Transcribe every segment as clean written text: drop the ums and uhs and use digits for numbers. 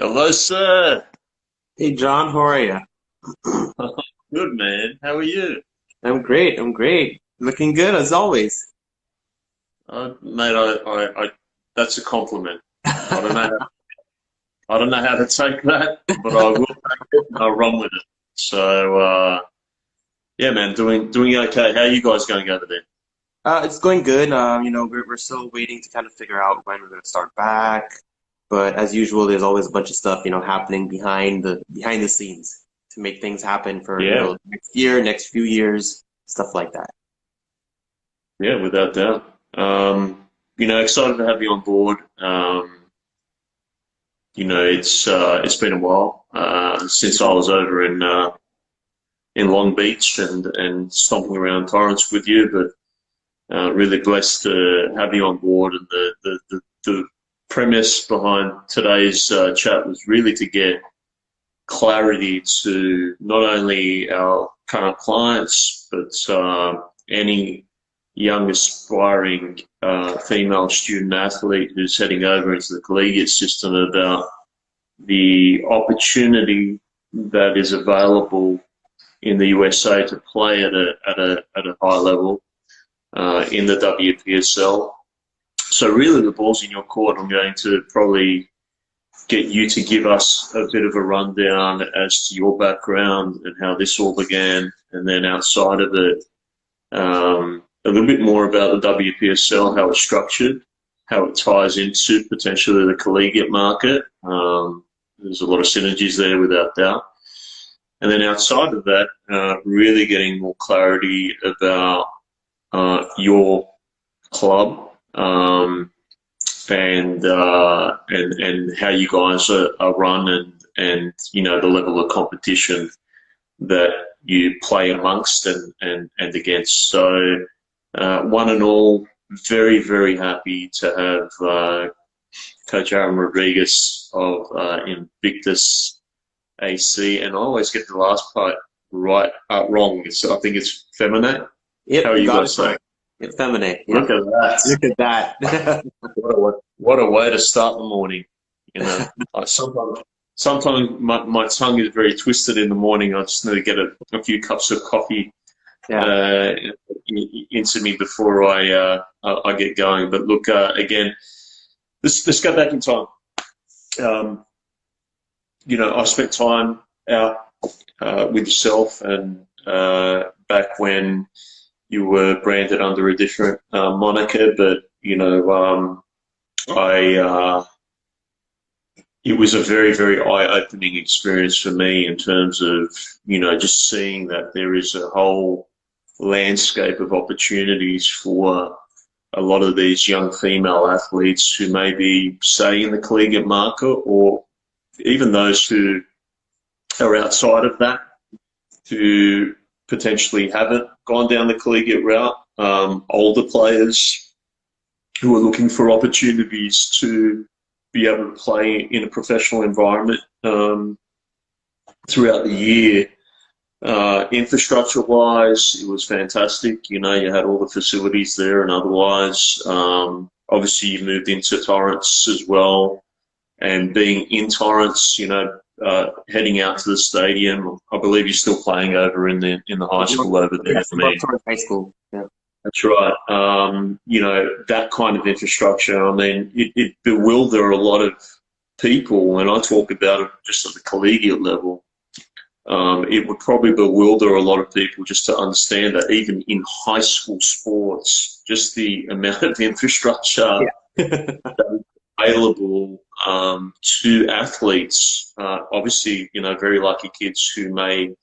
Hello, sir. Hey John, how are you? Good, man. How are you? I'm great. I'm great. Looking good as always. Mate, that's a compliment. I don't know, I don't know how to take that, but I will take it and I'll run with it. So, yeah, man, doing okay. How are you guys going over there? It's going good. We're still waiting to kind of figure out when we're going to start back. But as usual, there's always a bunch of stuff, happening behind the scenes to make things happen for, Yeah, next year, next few years, stuff like that. yeah, without doubt. Excited to have you on board. It's been a while since I was over in Long Beach and stomping around Torrance with you, but really blessed to have you on board. And the premise behind today's chat was really to get clarity to not only our current clients, but any young aspiring female student athlete who's heading over into the collegiate system about the opportunity that is available in the USA to play at a high level in the Wpsl. So really the ball's in your court. I'm going to probably get you to give us a bit of a rundown as to your background and how this all began, and then outside of it, a little bit more about the WPSL, how it's structured, how it ties into potentially the collegiate market. There's a lot of synergies there without doubt. And then outside of that, really getting more clarity about your club, and how you guys are run, and the level of competition that you play amongst and against. So one and all, very, very happy to have Coach Aaron Rodriguez of Invictus AC, and I always get the last part wrong. I think it's Feminae. Yep, How are you you got guys it saying? right. It's feminine. Look Yep. at that. Look at that. What a way to start the morning. You know, sometimes my tongue is very twisted in the morning. I just need to get a few cups of coffee Yeah. uh, into me before I get going. But look, again, let's go back in time. Um, I spent time out with yourself, and back when you were branded under a different moniker, but I it was a very, very eye-opening experience for me in terms of just seeing that there is a whole landscape of opportunities for a lot of these young female athletes who may be, say, in the collegiate market, or even those who are outside of that, who potentially haven't gone down the collegiate route, older players who are looking for opportunities to be able to play in a professional environment throughout the year. Infrastructure-wise, it was fantastic. You had all the facilities there, and otherwise, obviously you moved into Torrance as well, and being in Torrance, heading out to the stadium. I believe you're still playing over in the high school over there. Yes, above Torrance High School. Yeah. That's right. That kind of infrastructure, I mean, it bewilder a lot of people. When I talk about it just at the collegiate level, it would probably bewilder a lot of people just to understand that even in high school sports, just the amount of infrastructure Yeah. available to athletes. Obviously, very lucky kids who may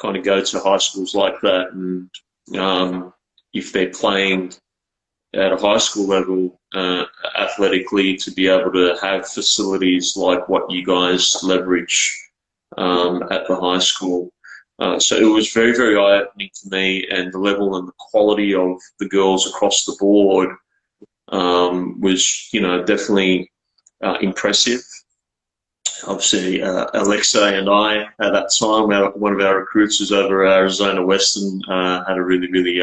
kind of go to high schools like that, and if they're playing at a high school level athletically, to be able to have facilities like what you guys leverage at the high school. So it was very, very eye-opening to me, and the level and the quality of the girls across the board was, definitely impressive. Obviously, Alexa and I, at that time, one of our recruits was over at Arizona Western, had a really, really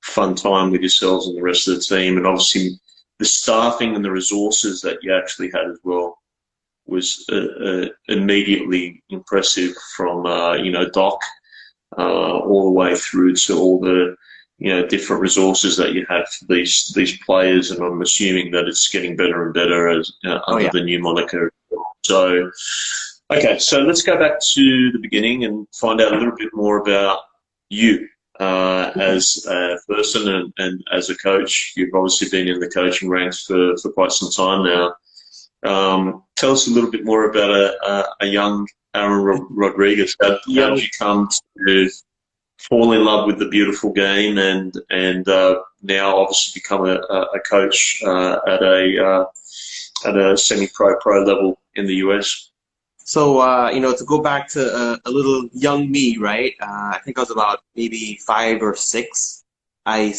fun time with yourselves and the rest of the team, and obviously the staffing and the resources that you actually had as well. immediately impressive from Doc all the way through to all the different resources that you have for these players, and I'm assuming that it's getting better and better as Oh under yeah. the new moniker. So, okay, so let's go back to the beginning and find out a little bit more about you as a person and as a coach. You've obviously been in the coaching ranks for quite some time now. Tell us a little bit more about a young Aaron Rodriguez. How did you come to fall in love with the beautiful game and now obviously become a coach at a semi-pro level in the US? So, to go back to a little young me, right? I think I was about maybe 5 or 6. My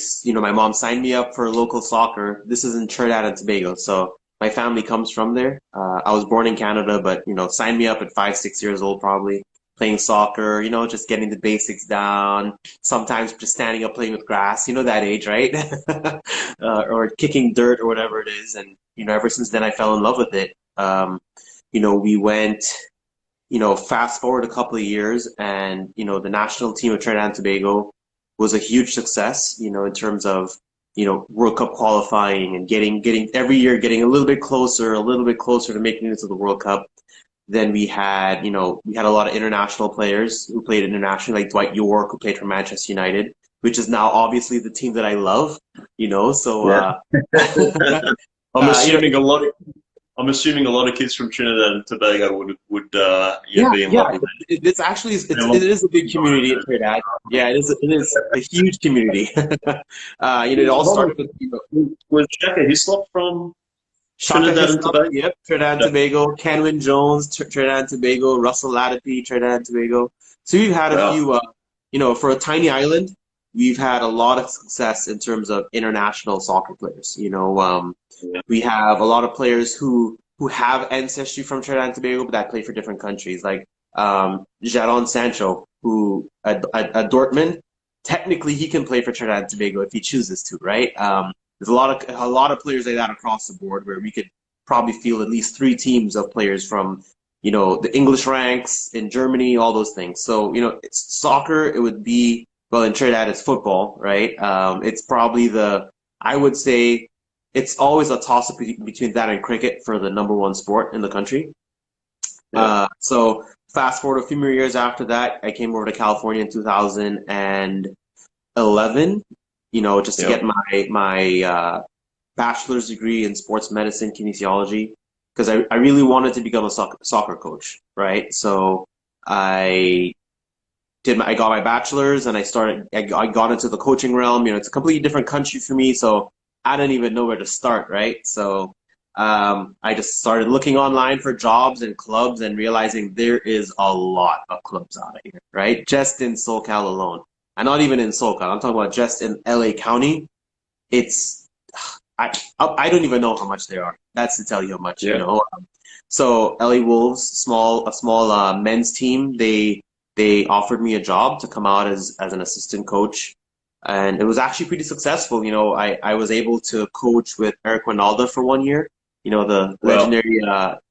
mom signed me up for local soccer. This is in Trinidad and Tobago, so my family comes from there. I was born in Canada, but signed me up at 5, 6 years old, probably playing soccer. Just getting the basics down. Sometimes just standing up playing with grass. That age, right? Or kicking dirt or whatever it is. And ever since then, I fell in love with it. We went, fast forward a couple of years, and the national team of Trinidad and Tobago was a huge success, in terms of World Cup qualifying and getting every year getting a little bit closer to making it to the World Cup. Then we had a lot of international players who played internationally, like Dwight York, who played for Manchester United, which is now obviously the team that I love. So Yeah. I'm uh, you know, assuming a lot of I'm assuming a lot of kids from Trinidad and Tobago would yeah, be in yeah. love with It's actually it. it is a big community in Trinidad. Yeah, it is a huge community. It all Hold started on. with Was Shaka Hislop from Shaka Trinidad and Hislop, Tobago? yep, Trinidad and Yeah. Tobago, Kenwin Jones, Trinidad and Tobago, Russell Latipi, Trinidad and Tobago. So we've had a Wow. few, for a tiny island, we've had a lot of success in terms of international soccer players. Yeah. We have a lot of players who have ancestry from Trinidad and Tobago, but that play for different countries, like Jadon Sancho, who at Dortmund, technically he can play for Trinidad and Tobago if he chooses to, right? There's a lot of players like that across the board where we could probably field at least 3 teams of players from the English ranks in Germany, all those things. So it's soccer. It would be, well, in Trinidad it's football, right? It's probably I would say it's always a toss up between that and cricket for the number one sport in the country. Yeah. So fast forward a few more years after that, I came over to California in 2011, just to Yeah. get my bachelor's degree in sports medicine kinesiology, because I really wanted to become a soccer coach, right? So I I got my bachelor's and I got into the coaching realm. It's a completely different country for me, so I didn't even know where to start, right? So I just started looking online for jobs and clubs and realizing there is a lot of clubs out of here, right? Just in SoCal alone. And not even in SoCal. I'm talking about just in LA County. It's I don't even know how much they are. That's to tell you how much, Yeah. So LA Wolves, a small men's team, they offered me a job to come out as an assistant coach, and it was actually pretty successful. I was able to coach with Eric Winalda for 1 year. The Well, legendary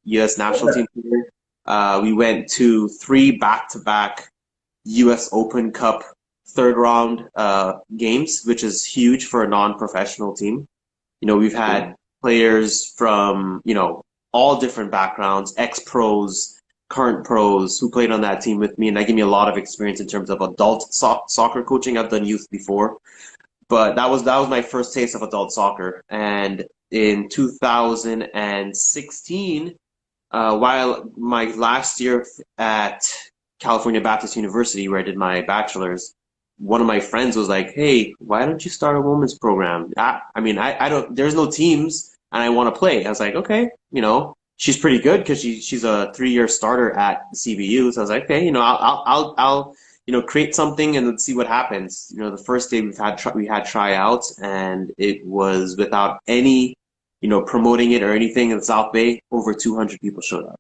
U.S. national team player. We went to 3 back-to-back U.S. Open Cup third round games, which is huge for a non-professional team. We've had players from, all different backgrounds, ex-pros, current pros who played on that team with me, and that gave me a lot of experience in terms of adult soccer coaching. I've done youth before, but that was my first taste of adult soccer. And in 2016, while my last year at California Baptist University, where I did my bachelor's, one of my friends was like, "Hey, why don't you start a women's program?" I don't. There's no teams, and I want to play. I was like, "Okay, she's pretty good because she's a 3-year starter at CBU." So I was like, "Okay, I'll create something and let's see what happens." The first day we had tryouts, and it was without any promoting it or anything in South Bay. Over 200 people showed up,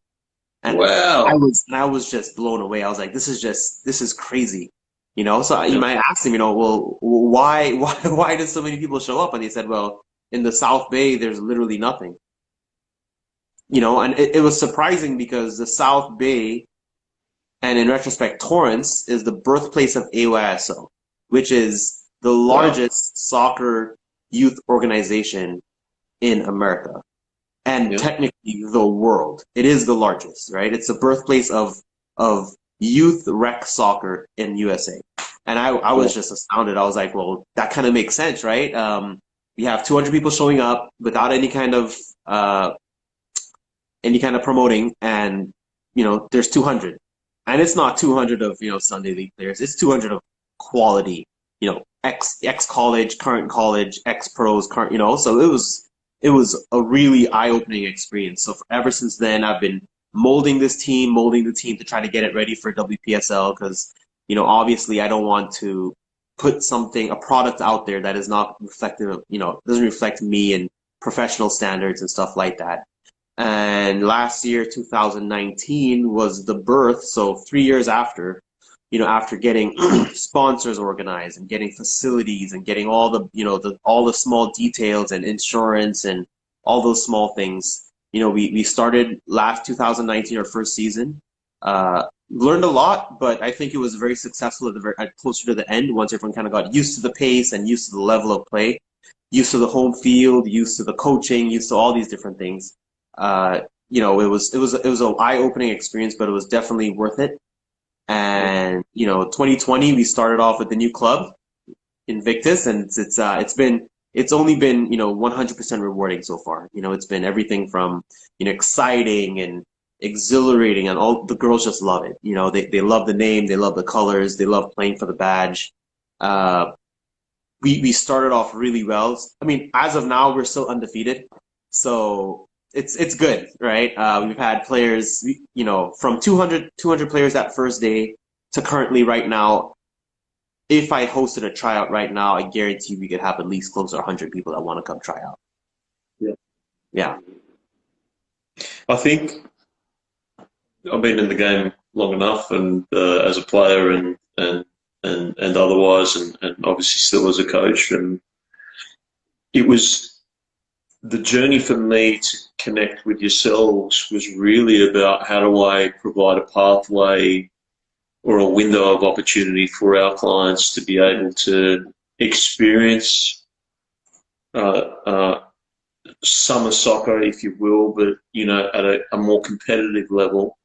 and wow. I was just blown away. I was like, this is crazy. So you Yeah. might ask them, well, why did so many people show up? And they said, well, in the South Bay, there's literally nothing. and it was surprising because the South Bay, and in retrospect, Torrance is the birthplace of AYSO, which is the Wow. largest soccer youth organization in America and Yeah. technically the world. It is the largest, right? It's the birthplace of youth rec soccer in USA. And I Yeah. was just astounded. I was like, well, that kind of makes sense, right? We have 200 people showing up without uh, any kind of promoting, and there's 200, and it's not 200 of Sunday league players. It's 200 of quality, ex college, current college, ex pros, current, So it was a really eye opening experience. So ever since then, I've been molding the team to try to get it ready for WPSL because obviously I don't want to put a product out there that is not reflective, doesn't reflect me and professional standards and stuff like that. And last year, 2019, was the birth. So 3 years after, after getting sponsors organized and getting facilities and getting all all the small details and insurance and all those small things, we started last 2019, our first season. Learned a lot, but I think it was very successful closer to the end once everyone kind of got used to the pace and used to the level of play, used to the home field, used to the coaching, used to all these different things. It was an eye-opening experience, but it was definitely worth it. And 2020 we started off with the new club, Invictus, and it's only been 100% rewarding so far. It's been everything from exciting and exhilarating, and all the girls just love it. They love the name, they love the colors, they love playing for the badge. We started off really well. I mean, as of now, we're still undefeated, so it's good, right? We've had players, from 200 players that first day to currently right now. If I hosted a tryout right now, I guarantee we could have at least close to 100 people that want to come try out. Yeah. Yeah. I think I've been in the game long enough, and as a player and otherwise, and obviously still as a coach, and it was the journey for me to connect with yourselves was really about how do I provide a pathway or a window of opportunity for our clients to be able to experience uh, uh, summer soccer, if you will, but at a more competitive level.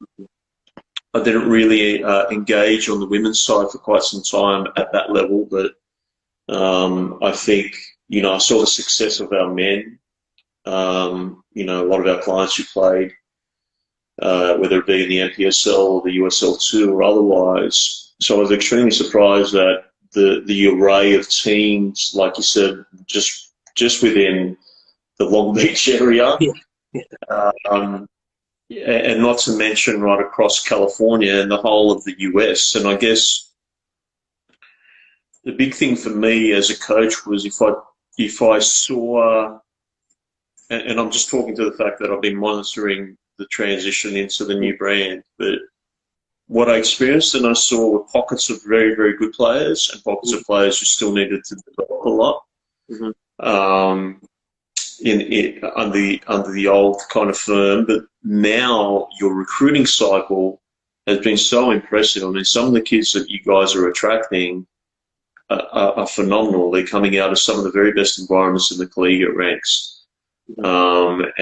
I didn't really engage on the women's side for quite some time at that level, but I think I saw the success of our men. A lot of our clients who played, whether it be in the NPSL or the USL2 or otherwise. So I was extremely surprised at the array of teams, like you said, just within the Long Beach area, and not to mention right across California and the whole of the US. And I guess the big thing for me as a coach was if I saw, and I'm just talking to the fact that I've been monitoring the transition into the new brand, but what I experienced and I saw were pockets of very, very good players and pockets of players who still needed to develop a lot. Mm-hmm. Under the old kind of firm, but now your recruiting cycle has been so impressive. I mean, some of the kids that you guys are attracting are phenomenal. They're coming out of some of the very best environments in the collegiate ranks, and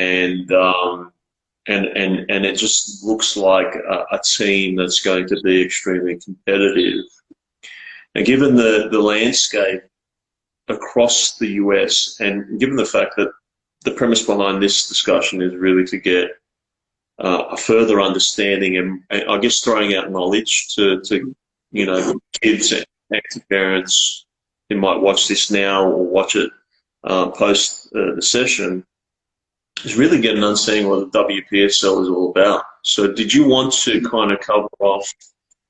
it just looks like a team that's going to be extremely competitive. And given the landscape across the US, and given the fact that the premise behind this discussion is really to get a further understanding and I guess throwing out knowledge to kids and to parents who might watch this now or watch it post the session, is really get an understanding what the WPSL is all about. So did you want to kind of cover off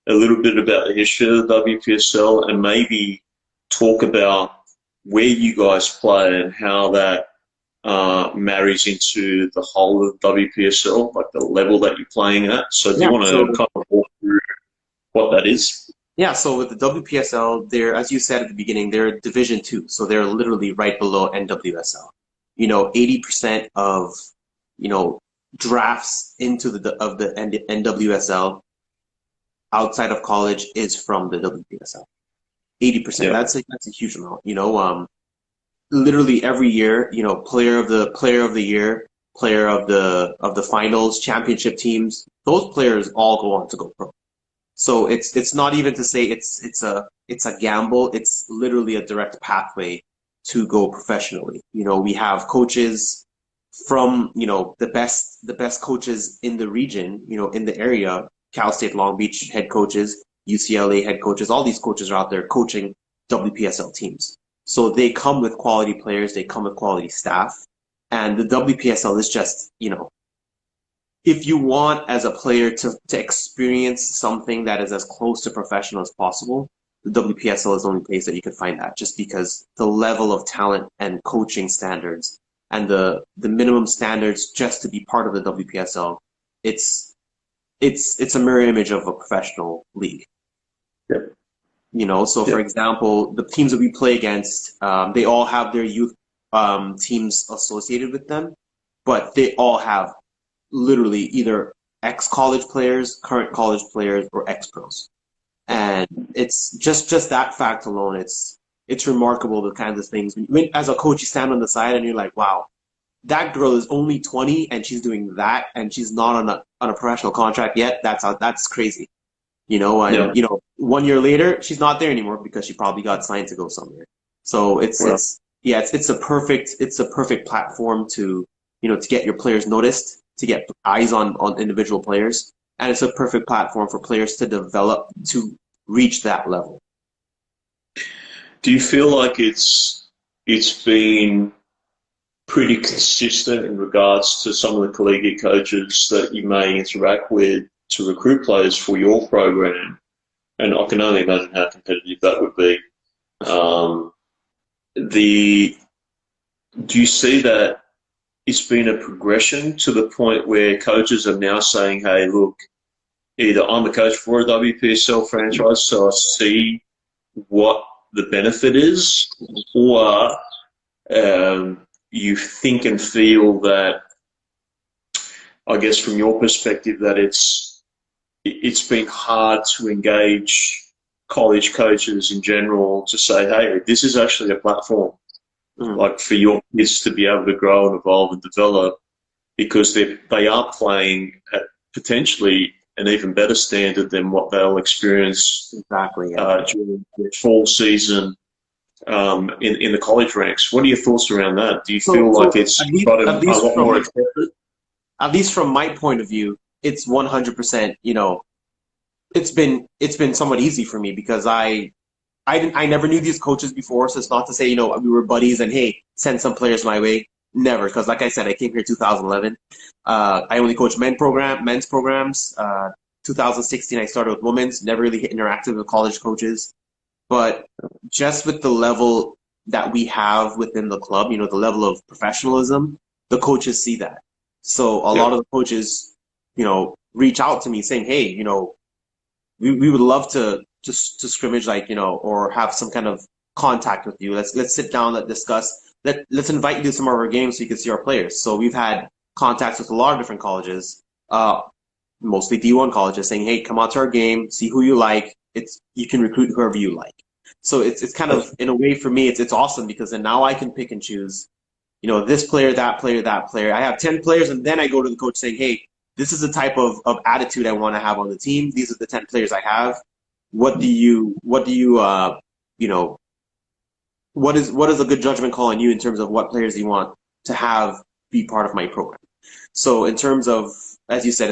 a little bit about the history of the WPSL and maybe talk about where you guys play and how that marries into the whole of WPSL, like the level that you're playing at? So do you want to kind of walk through what that is? Yeah, so with the WPSL, they're, as you said at the beginning, they're Division 2, so they're literally right below NWSL. 80% of, drafts into the NWSL outside of college is from the WPSL. 80%. Yeah. That's a huge amount. Literally every year, player of the year, player of the finals, championship teams, those players all go on to go pro. So it's not even to say it's a gamble. It's literally a direct pathway to go professionally. We have coaches from the best coaches in the region, in the area. Cal State Long Beach head coaches, UCLA head coaches, all these coaches are out there coaching WPSL teams. So they come with quality players, they come with quality staff, and the WPSL is just, if you want as a player to experience something that is as close to professional as possible, the WPSL is the only place that you can find that, just because the level of talent and coaching standards and the minimum standards just to be part of the WPSL, it's a mirror image of a professional league. Yep. So for example, the teams that we play against, they all have their youth teams associated with them, but they all have literally either ex-college players, current college players, or ex-pros. And it's just that fact alone, it's remarkable the kinds of things. As a coach, you stand on the side and you're like, wow, that girl is only 20 and she's doing that and she's not on a professional contract yet. That's crazy. And 1 year later, she's not there anymore because she probably got signed to go somewhere. So it's a perfect platform to get your players noticed, to get eyes on individual players, and it's a perfect platform for players to develop to reach that level. Do you feel like it's been pretty consistent in regards to some of the collegiate coaches that you may interact with to recruit players for your program? And I can only imagine how competitive that would be. Do you see that it's been a progression to the point where coaches are now saying, hey, look, either I'm a coach for a WPSL franchise, so I see what the benefit is, or you think and feel that, I guess from your perspective, that it's been hard to engage college coaches in general to say, hey, this is actually a platform, like for your kids to be able to grow and evolve and develop, because they are playing at potentially an even better standard than what they'll experience during the fall season in the college ranks. What are your thoughts around that? Do you feel like it's gotten a lot more accepted? At least from my point of view, it's 100%. It's been somewhat easy for me because I never knew these coaches before, so it's not to say we were buddies and hey, send some players my way. Never, because like I said, I came here in 2011. I only coached men's programs. 2016, I started with women's. Never really interacted with college coaches, but just with the level that we have within the club, the level of professionalism, the coaches see that. So a lot of the coaches, reach out to me saying, hey, we would love to scrimmage, or have some kind of contact with you. Let's sit down, let's discuss. Let's invite you to some of our games so you can see our players. So we've had contacts with a lot of different colleges, mostly D1 colleges, saying, hey, come out to our game, see who you like. You can recruit whoever you like. So it's kind of, in a way for me, it's awesome because then now I can pick and choose, this player, that player, that player. I have 10 players and then I go to the coach saying, hey, this is the type of attitude I want to have on the team. These are the 10 players I have. What is a good judgment call on you in terms of what players you want to have be part of my program? So in terms of, as you said,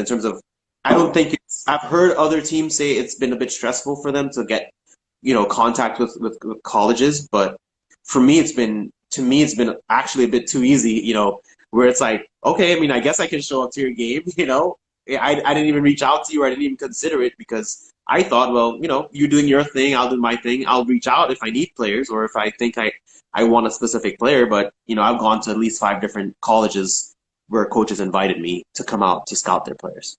I don't think I've heard other teams say it's been a bit stressful for them to get, contact with colleges, but for me, it's been actually a bit too easy, where it's like, okay, I mean, I guess I can show up to your game, I didn't even reach out to you, or I didn't even consider it because I thought, well, you're doing your thing, I'll do my thing. I'll reach out if I need players or if I think I want a specific player. But, I've gone to at least 5 different colleges where coaches invited me to come out to scout their players.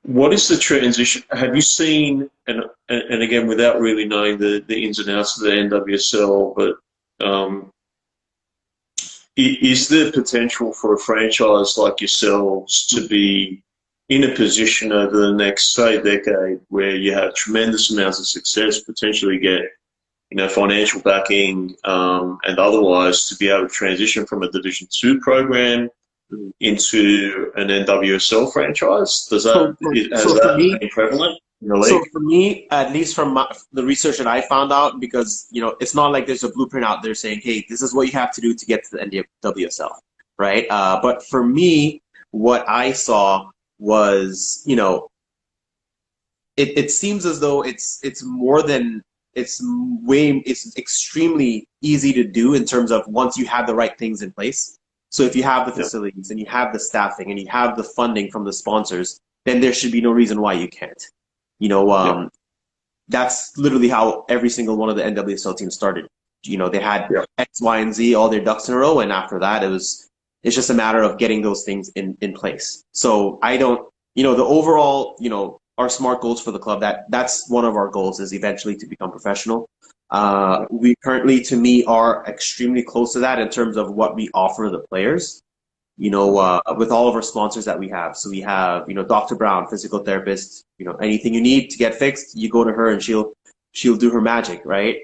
What is the transition? Have you seen, and again, without really knowing the ins and outs of the NWSL, but is there potential for a franchise like yourselves to be in a position over the next, say, decade where you have tremendous amounts of success, potentially get, financial backing, and otherwise to be able to transition from a Division Two program into an NWSL franchise? Has that been prevalent in the league? So for me, at least from the research that I found out, because it's not like there's a blueprint out there saying, "Hey, this is what you have to do to get to the NWSL," right? But for me, what I saw was, it seems as though it's more than it's extremely easy to do in terms of once you have the right things in place. So if you have the facilities and you have the staffing and you have the funding from the sponsors, then there should be no reason why you can't. That's literally how every single one of the NWSL teams started. They had X, Y, and Z, all their ducks in a row, and after that, it's just a matter of getting those things in place. So I don't, the overall, our SMART goals for the club, that's one of our goals, is eventually to become professional. We currently, to me, are extremely close to that in terms of what we offer the players. With all of our sponsors that we have. So we have, Dr. Brown, physical therapist, anything you need to get fixed, you go to her and she'll do her magic, right?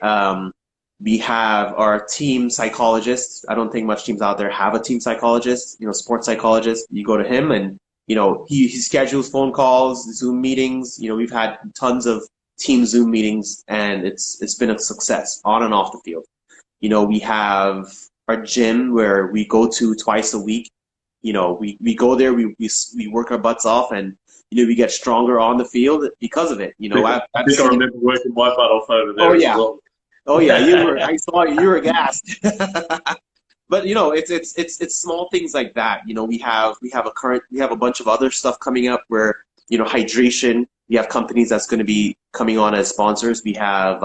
We have our team psychologist. I don't think much teams out there have a team psychologist, sports psychologist. You go to him and, he schedules phone calls, Zoom meetings. We've had tons of team Zoom meetings and it's been a success on and off the field. We have our gym where we go to twice a week. We go there, we work our butts off, and we get stronger on the field because of it. I remember working my butt off over there. Oh yeah, as well. Oh yeah, I saw you were gassed. But it's small things like that. We have a bunch of other stuff coming up where hydration. We have companies that's going to be coming on as sponsors. We have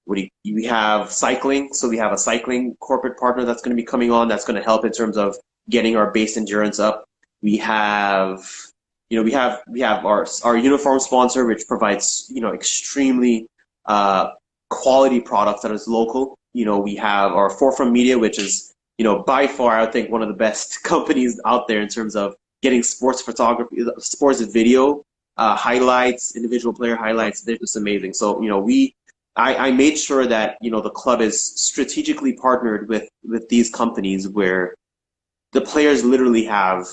we have cycling. So we have a cycling corporate partner that's going to be coming on. That's going to help in terms of getting our base endurance up. We have our uniform sponsor, which provides extremely quality products that is local. We have our Forefront Media, which is by far I think one of the best companies out there in terms of getting sports photography, sports video highlights, individual player highlights. They're just amazing. So I made sure that the club is strategically partnered with these companies where the players literally have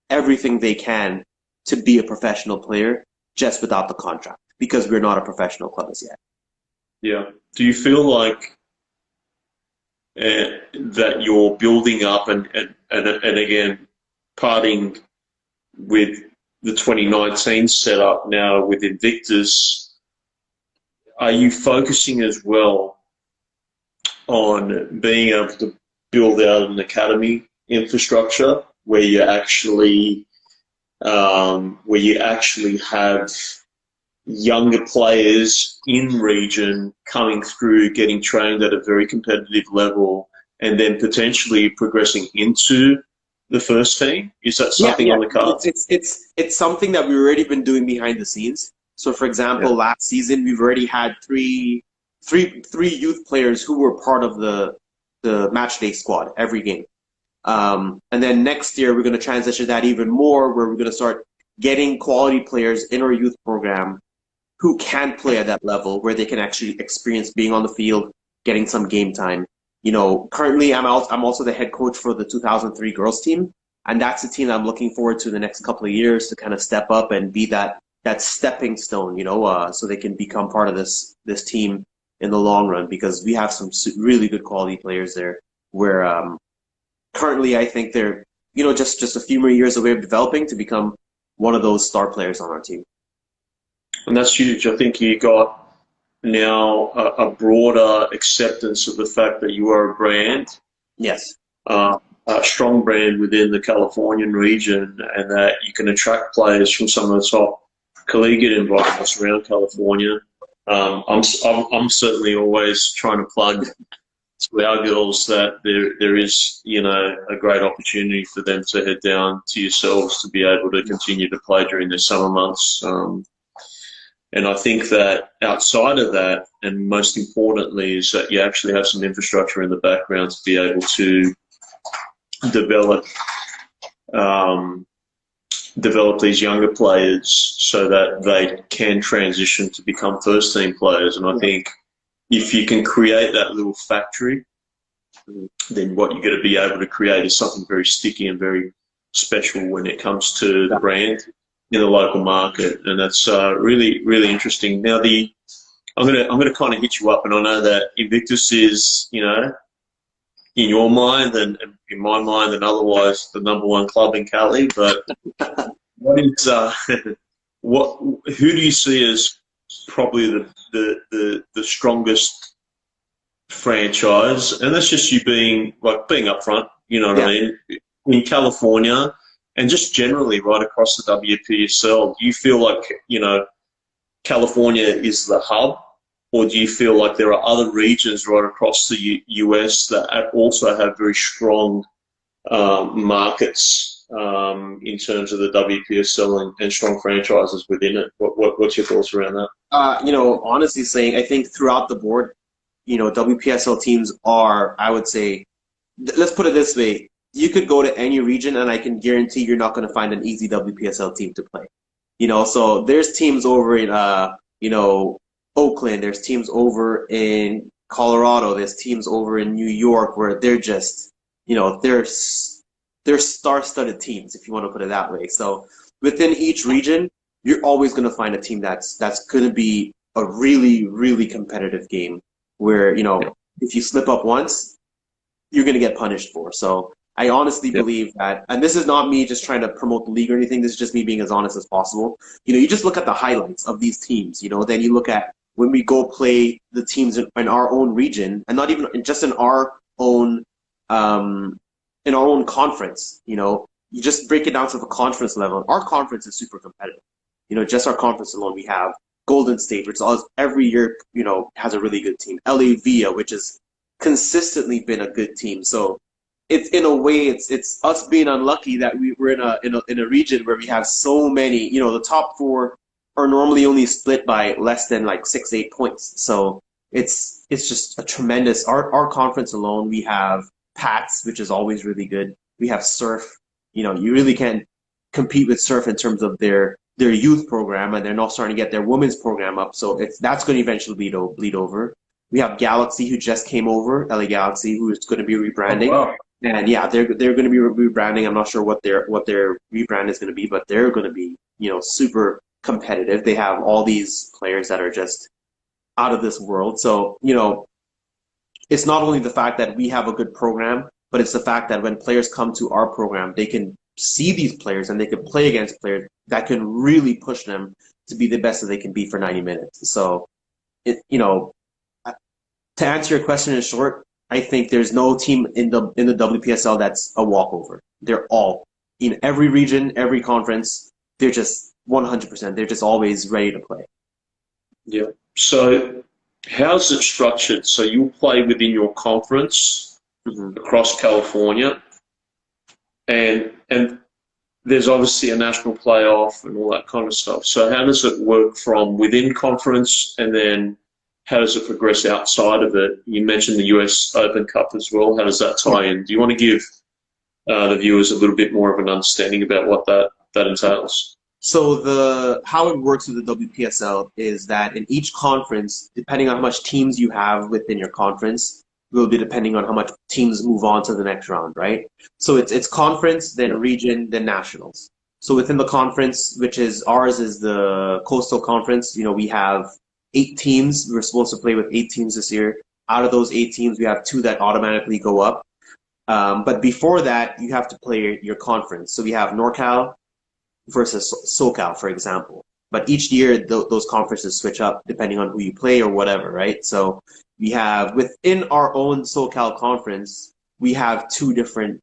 everything they can to be a professional player just without the contract, because we're not a professional club as yet. Yeah. Do you feel like that you're building up and again, parting with the 2019 setup now with Invictus, are you focusing as well on being able to build out an academy infrastructure where you actually have younger players in region coming through, getting trained at a very competitive level, and then potentially progressing into the first team? Is that something on the cards? It's something that we've already been doing behind the scenes. So, for example, last season we've already had three youth players who were part of the match day squad every game. And then next year we're going to transition that even more, where we're going to start getting quality players in our youth program who can play at that level, where they can actually experience being on the field, getting some game time. Currently I'm also the head coach for the 2003 girls team, and that's the team I'm looking forward to the next couple of years to kind of step up and be that stepping stone, so they can become part of this team in the long run, because we have some really good quality players there where currently I think they're just a few more years away of developing to become one of those star players on our team. And that's huge. I think you got now a broader acceptance of the fact that you are a brand. Yes. A strong brand within the Californian region, and that you can attract players from some of the top collegiate environments around California. I'm certainly always trying to plug to our girls that there is a great opportunity for them to head down to yourselves to be able to continue to play during the summer months. And I think that outside of that, and most importantly, is that you actually have some infrastructure in the background to be able to develop um, develop these younger players so that they can transition to become first team players. And I think if you can create that little factory, then what you're going to be able to create is something very sticky and very special when it comes to the brand in the local market. And that's really, really interesting. Now, I'm gonna kind of hit you up, and I know that Invictus is, in your mind and in my mind and otherwise the #1 club in Cali. But what is who do you see as probably the strongest franchise? And that's just you being upfront. You know what I mean? In California and just generally right across the WPSL, do you feel like California is the hub? Or do you feel like there are other regions right across the US that also have very strong markets in terms of the WPSL and strong franchises within it? What's your thoughts around that? Honestly saying, I think throughout the board, WPSL teams are, I would say, let's put it this way. You could go to any region and I can guarantee you're not going to find an easy WPSL team to play. So there's teams over in, Oakland, there's teams over in Colorado, there's teams over in New York where they're just, they're star-studded teams, if you want to put it that way. So within each region, you're always going to find a team that's going to be a really, really competitive game where, if you slip up once, you're going to get punished for. So I honestly believe that, and this is not me just trying to promote the league or anything, this is just me being as honest as possible. You just look at the highlights of these teams, then you look at when we go play the teams in our own region, and not even just in our own conference. You just break it down to the conference level. Our conference is super competitive. Just our conference alone, we have Golden State, which is every year, has a really good team. LA Via, which has consistently been a good team. So it's in a way, it's us being unlucky that we're in a region where we have so many. The top four are normally only split by less than like 6-8 points. So it's just a tremendous. Our conference alone, we have Pats, which is always really good. We have Surf. You really can't compete with Surf in terms of their youth program, and they're now starting to get their women's program up. So that's going to eventually bleed over. We have Galaxy, who just came over, LA Galaxy, who is going to be rebranding. Oh, wow. And yeah, they're going to be rebranding. I'm not sure what their rebrand is going to be, but they're going to be super competitive. They have all these players that are just out of this world. So it's not only the fact that we have a good program, but it's the fact that when players come to our program, they can see these players and they can play against players that can really push them to be the best that they can be for 90 minutes. So, to answer your question in short, I think there's no team in the WPSL that's a walkover. They're all in every region, every conference. They're just 100%. They're just always ready to play. Yeah. So how's it structured? So you'll play within your conference across California, and there's obviously a national playoff and all that kind of stuff. So how does it work from within conference, and then how does it progress outside of it? You mentioned the US Open Cup as well. How does that tie in? Do you want to give the viewers a little bit more of an understanding about what that entails? So how it works with the WPSL is that in each conference, depending on how much teams you have within your conference, will be depending on how much teams move on to the next round, right? So it's conference, then region, then nationals. So within the conference, which is ours is the Coastal Conference, we have 8 teams. We're supposed to play with 8 teams this year. Out of those 8 teams, we have 2 that automatically go up. But before that, you have to play your conference. So we have NorCal versus SoCal, for example. But each year, those conferences switch up depending on who you play or whatever, right? So we have, within our own SoCal conference, we have 2 different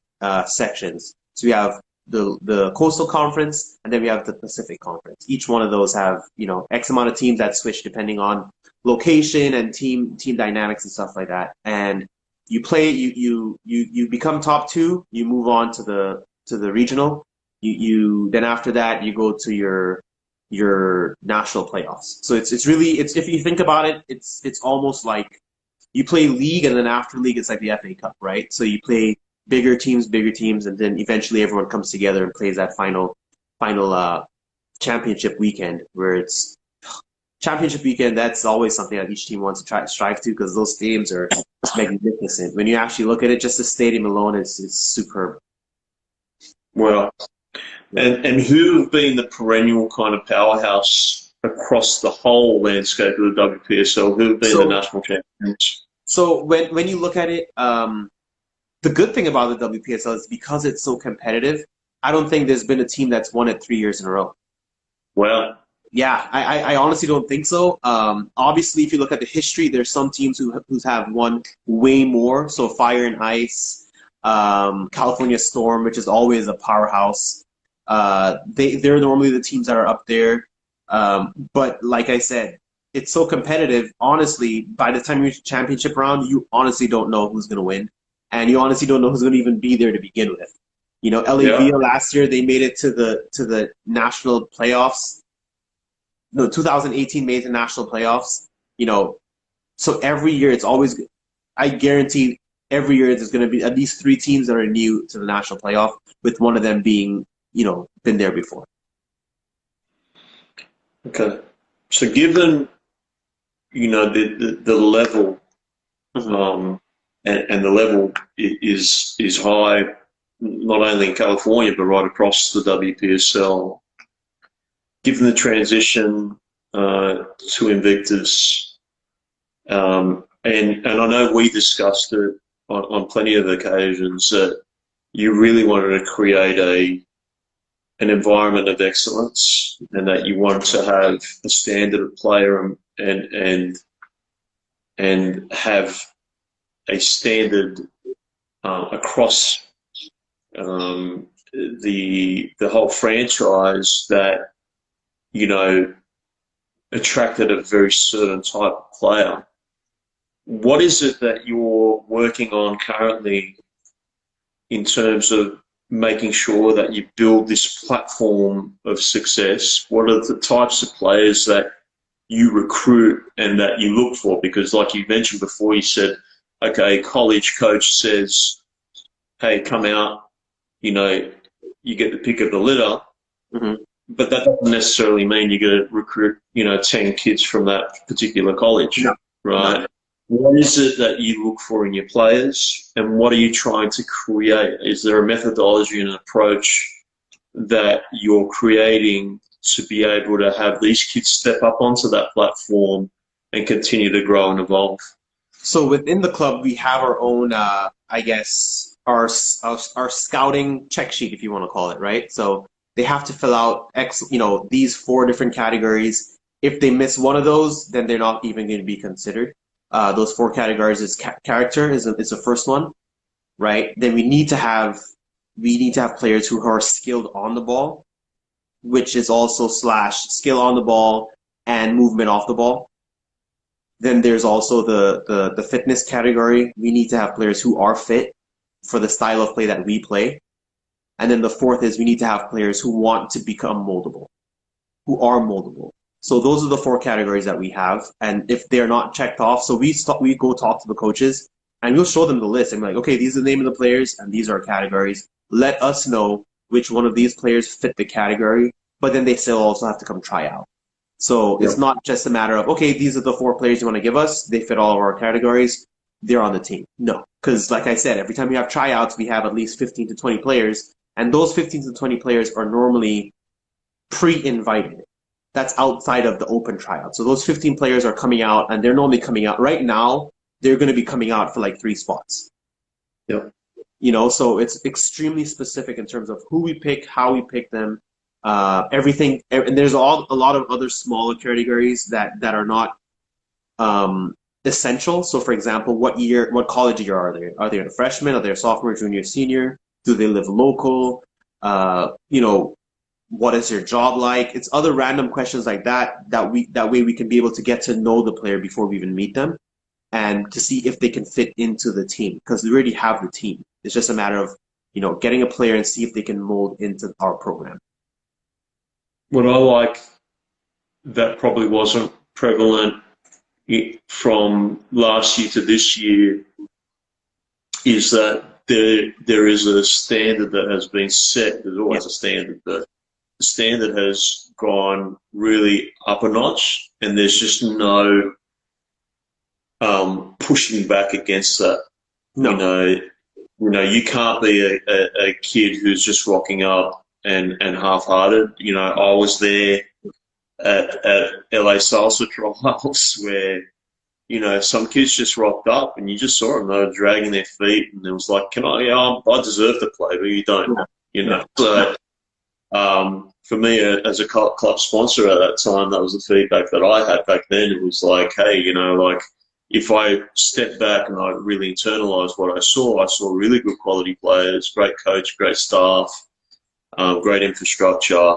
sections. So we have the Coastal Conference, and then we have the Pacific Conference. Each one of those have, X amount of teams that switch depending on location and team dynamics and stuff like that. And you play, you become top 2, you move on to the regional. Then after that, you go to your your national playoffs. So it's really if you think about it, it's almost like you play league and then after league it's like the FA Cup, right? So you play bigger teams, and then eventually everyone comes together and plays that final championship weekend where it's championship weekend. That's always something that each team wants to try to strive to because those stadiums are magnificent. When you actually look at it, just the stadium alone is superb. Well, and who have been the perennial kind of powerhouse across the whole landscape of the WPSL? Who have been the national champions? So when you look at it, the good thing about the WPSL is because it's so competitive. I don't think there's been a team that's won it 3 years in a row. Wow. Yeah, I honestly don't think so. Obviously, if you look at the history, there's some teams who have won way more. So Fire and Ice, California Storm, which is always a powerhouse. They're normally the teams that are up there. But like I said, it's so competitive. Honestly, by the time you reach the championship round, you honestly don't know who's going to win. And you honestly don't know who's going to even be there to begin with. You know, LAVIA last year, they made it to the national playoffs. No, 2018 made the national playoffs. You know, so every year it's always, I guarantee every year there's going to be at least 3 teams that are new to the national playoff, with one of them being, you know, been there before. Okay. So given, you know, the level, and the level is high, not only in California, but right across the WPSL. Given the transition to Invictus, and I know we discussed it on plenty of occasions that you really wanted to create an environment of excellence, and that you wanted to have a standard of player and have a standard across the whole franchise that, you know, attracted a very certain type of player. What is it that you're working on currently in terms of making sure that you build this platform of success? What are the types of players that you recruit and that you look for? Because like you mentioned before, you said, okay, college coach says, hey, come out, you know, you get the pick of the litter. Mm-hmm. But that doesn't necessarily mean you're going to recruit, you know, 10 kids from that particular college, right? No. What is it that you look for in your players, and what are you trying to create? Is there a methodology and an approach that you're creating to be able to have these kids step up onto that platform and continue to grow and evolve? So within the club, we have our own, I guess, our scouting check sheet, if you want to call it, right? So they have to fill out these 4 different categories. If they miss one of those, then they're not even going to be considered. Those 4 categories is character is the first one, right? Then we need to have players who are skilled on the ball, which is also / skill on the ball and movement off the ball. Then there's also the fitness category. We need to have players who are fit for the style of play that we play. And then the 4th is we need to have players who want to become moldable, who are moldable. So those are the 4 categories that we have. And if they're not checked off, so we go talk to the coaches and we'll show them the list and be like, okay, these are the name of the players and these are categories. Let us know which one of these players fit the category, but then they still also have to come try out. So it's not just a matter of, okay, these are the 4 players you want to give us. They fit all of our categories. They're on the team. No, because like I said, every time we have tryouts, we have at least 15 to 20 players. And those 15 to 20 players are normally pre-invited. That's outside of the open tryout. So those 15 players are coming out, and they're normally coming out. Right now, they're going to be coming out for like 3 spots. Yep. You know, so it's extremely specific in terms of who we pick, how we pick them, everything. And there's a lot of other smaller categories that are not essential. So, for example, what college year are they? Are they a freshman? Are they a sophomore, junior, senior? Do they live local? What is their job like? It's other random questions like that way we can be able to get to know the player before we even meet them, and to see if they can fit into the team, because we already have the team. It's just a matter of, getting a player and see if they can mold into our program. What I like that probably wasn't prevalent from last year to this year is that there is a standard that has been set. There's always a standard, but the standard has gone really up a notch, and there's just no pushing back against that. No. You can't be a kid who's just rocking up and half-hearted. I was there at LA Salsa trials where, some kids just rocked up and you just saw them. They were dragging their feet, and it was like, I deserve to play, but you don't, So for me, as a club sponsor at that time, that was the feedback that I had back then. It was like, hey, if I step back and I really internalize what I saw really good quality players, great coach, great staff, great infrastructure.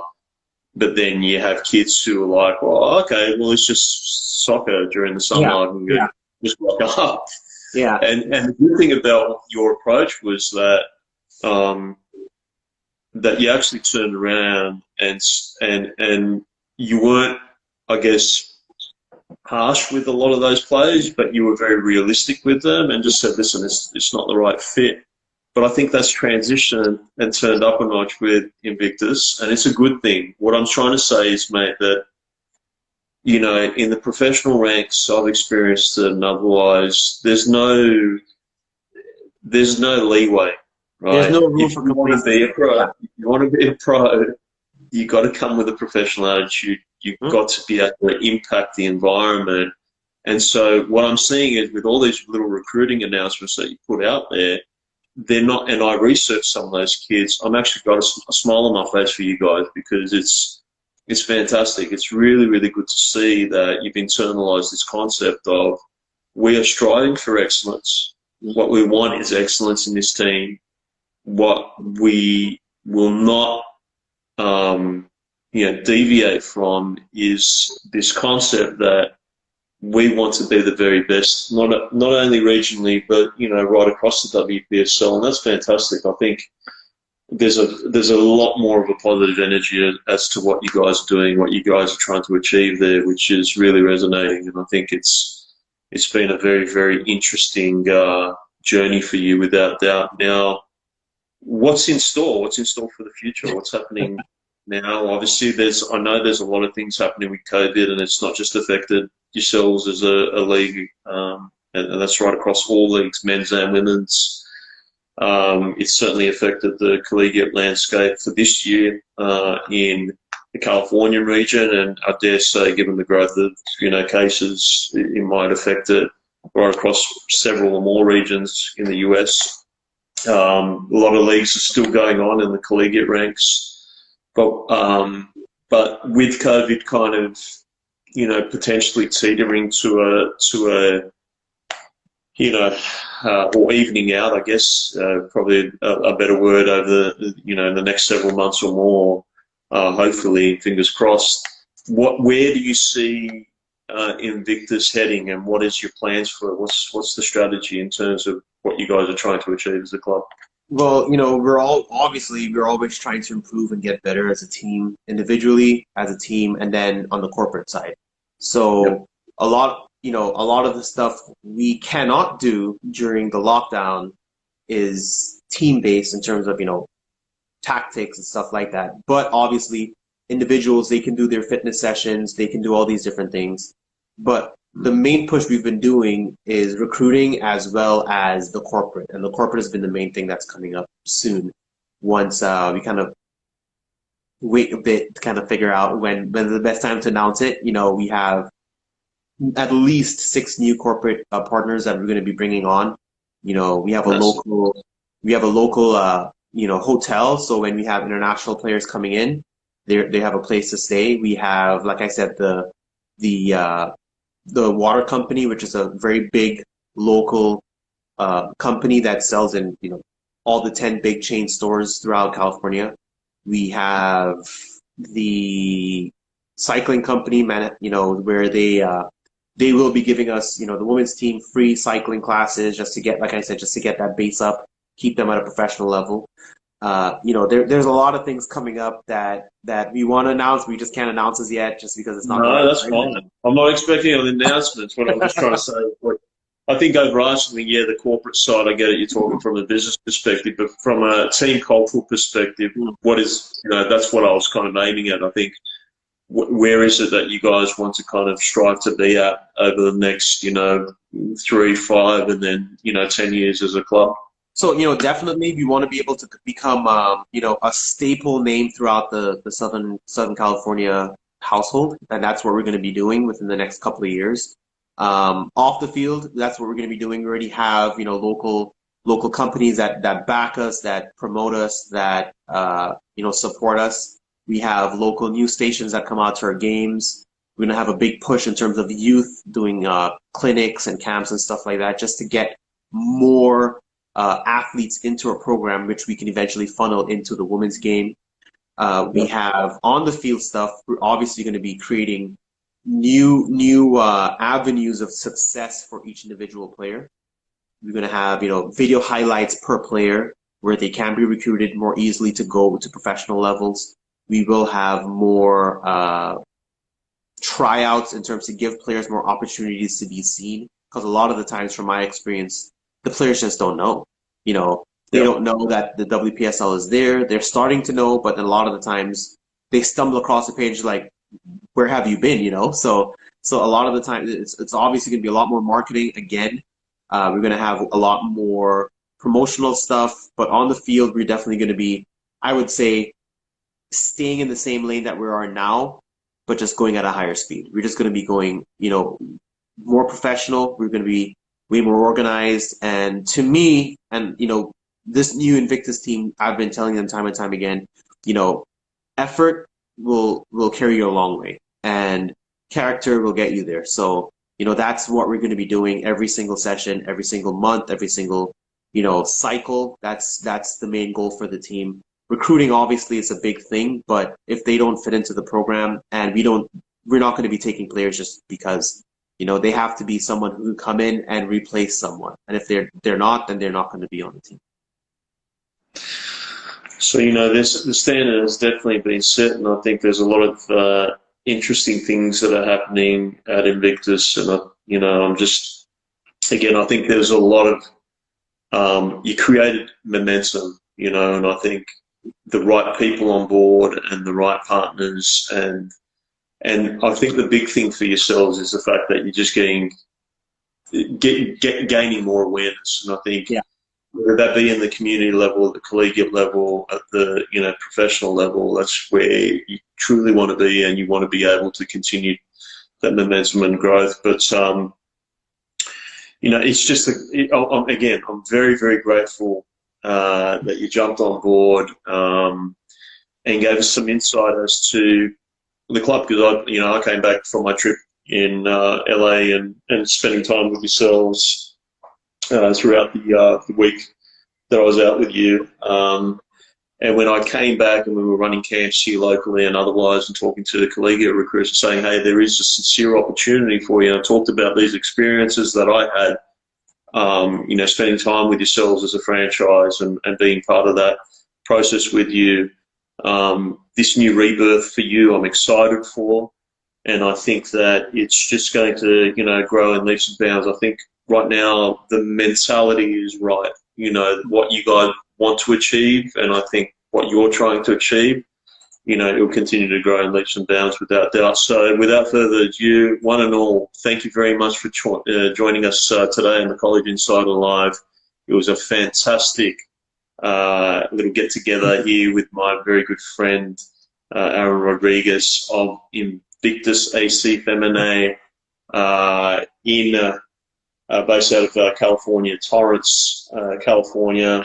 But then you have kids who are like, well, okay, well, it's just soccer during the summer. I can just rock up. Yeah. And the good thing about your approach was that that you actually turned around and you weren't, I guess, harsh with a lot of those players, but you were very realistic with them and just said, listen, it's not the right fit. But I think that's transitioned and turned up a notch with Invictus, and it's a good thing. What I'm trying to say is, mate, that, in the professional ranks, I've experienced it, and otherwise, there's no leeway, right? There's no room for complacency. If you want to be a pro, you got to come with a professional attitude. You've got to be able to impact the environment. And so what I'm seeing is with all these little recruiting announcements that you put out there, they're not, and I researched some of those kids. I'm actually got a smile on my face for you guys because it's fantastic. It's really, really good to see that you've internalized this concept of we are striving for excellence. What we want is excellence in this team. What we will not, deviate from is this concept that we want to be the very best, not only regionally, but right across the Wpsl, and that's fantastic. I think there's a lot more of a positive energy as to what you guys are doing, what you guys are trying to achieve there, which is really resonating. And I think it's been a very, very interesting journey for you, without doubt. Now, what's in store? What's in store for the future? What's happening now? Obviously, I know there's a lot of things happening with COVID, and it's not just affected yourselves as a league, and that's right across all leagues, men's and women's. It's certainly affected the collegiate landscape for this year in the California region, and I dare say, given the growth of cases, it might affect it right across several or more regions in the US. A lot of leagues are still going on in the collegiate ranks, but with COVID kind of potentially teetering to a or evening out, I guess, probably a better word, over the next several months or more, hopefully, fingers crossed. Where do you see Invictus heading, and what is your plans for it? What's the strategy in terms of what you guys are trying to achieve as a club? Well, we're always trying to improve and get better as a team, individually, as a team, and then on the corporate side. So a lot of the stuff we cannot do during the lockdown is team-based in terms of, tactics and stuff like that. But obviously, individuals, they can do their fitness sessions, they can do all these different things. But the main push we've been doing is recruiting as well as the corporate. And the corporate has been the main thing that's coming up soon. Once we kind of wait a bit to kind of figure out when the best time to announce it. We have at least 6 new corporate partners that we're going to be bringing on. We have a local hotel. So when we have international players coming in, they have a place to stay. We have, like I said, the water company, which is a very big local company that sells in all the 10 big chain stores throughout California. We have the cycling company, where they will be giving us, the women's team, free cycling classes just to get, like I said, just to get that base up, keep them at a professional level. there's a lot of things coming up that we want to announce. We just can't announce as yet, just because it's not the No, right that's fine. I'm not expecting an announcement. What I'm just trying to say. Like, I think overarchingly, yeah, the corporate side, I get it. You're talking from a business perspective, but from a team cultural perspective, time. what is, that's what I was kind of aiming at. I think, where is it that you guys want to kind of strive to be at over the next, 3, 5, and then, 10 years as a club? So, definitely we want to be able to become, a staple name throughout the Southern California household, and that's what we're going to be doing within the next couple of years. Off the field, that's what we're going to be doing. We already have, local companies that back us, that promote us, that support us. We have local news stations that come out to our games. We're going to have a big push in terms of youth doing clinics and camps and stuff like that, just to get more athletes into our program, which we can eventually funnel into the women's game. We have on the field stuff. We're obviously going to be creating new avenues of success for each individual player. We're going to have video highlights per player where they can be recruited more easily to go to professional levels. We will have more tryouts in terms to give players more opportunities to be seen, because a lot of the times, from my experience, the players just don't know. They don't know that the WPSL is there. They're starting to know, but then a lot of the times they stumble across the page like, where have you been? So a lot of the time it's obviously going to be a lot more marketing again. We're going to have a lot more promotional stuff, but on the field we're definitely going to be, I would say, staying in the same lane that we are now, but just going at a higher speed. We're just going to be going, more professional. We're going to be way more organized. And to me, and this new Invictus team, I've been telling them time and time again, effort will carry you a long way, and character will get you there. So, that's what we're going to be doing every single session, every single month, every single, cycle. That's the main goal for the team. Recruiting obviously is a big thing, but if they don't fit into the program, and we're not going to be taking players just because, they have to be someone who can come in and replace someone. And if they're not, then they're not going to be on the team. So, the standard has definitely been set, and I think there's a lot of interesting things that are happening at Invictus. And, I'm just, again, I think there's a lot of, you created momentum, and I think the right people on board and the right partners. And I think the big thing for yourselves is the fact that you're just gaining more awareness. And I think, whether that be in the community level, at the collegiate level, at the professional level, that's where you truly want to be, and you want to be able to continue that momentum and growth. But it's just again, I'm very, very grateful that you jumped on board and gave us some insight as to the club, because I came back from my trip in LA and spending time with yourselves throughout the week that I was out with you. And when I came back and we were running camps here locally and otherwise, and talking to the collegiate recruits and saying, hey, there is a sincere opportunity for you. And I talked about these experiences that I had, spending time with yourselves as a franchise and being part of that process with you. This new rebirth for you, I'm excited for. And I think that it's just going to, grow in leaps and bounds. I think right now the mentality is right. What you guys want to achieve, and I think what you're trying to achieve, it will continue to grow in leaps and bounds without doubt. So without further ado, one and all, thank you very much for joining us today on the College Insider Live. It was a fantastic little get-together here with my very good friend, Aaron Rodriguez of Invictus AC Feminae, based out of California, Torrance, California.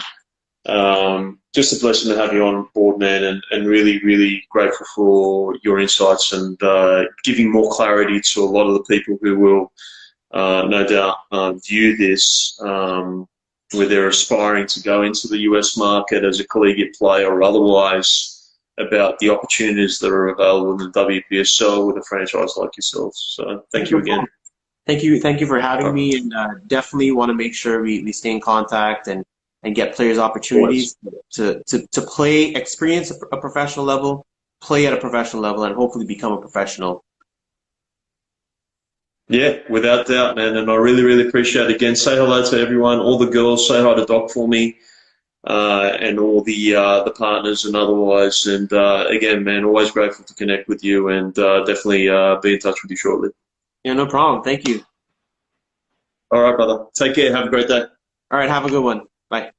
Just a blessing to have you on board, man, and really, really grateful for your insights and giving more clarity to a lot of the people who will no doubt view this where they're aspiring to go into the US market as a collegiate player or otherwise, about the opportunities that are available in the WPSL with a franchise like yourself. So thank you again. Thank you for having me, and definitely want to make sure we stay in contact and and get players Always. opportunities to play, experience a professional level, play at a professional level, and hopefully become a professional. Yeah, without doubt, man. And I really, really appreciate it. Again, say hello to everyone, all the girls, say hi to Doc for me, and all the partners and otherwise. And again, man, always grateful to connect with you, and definitely be in touch with you shortly. Yeah, no problem. Thank you. All right, brother. Take care. Have a great day. All right, have a good one. Bye.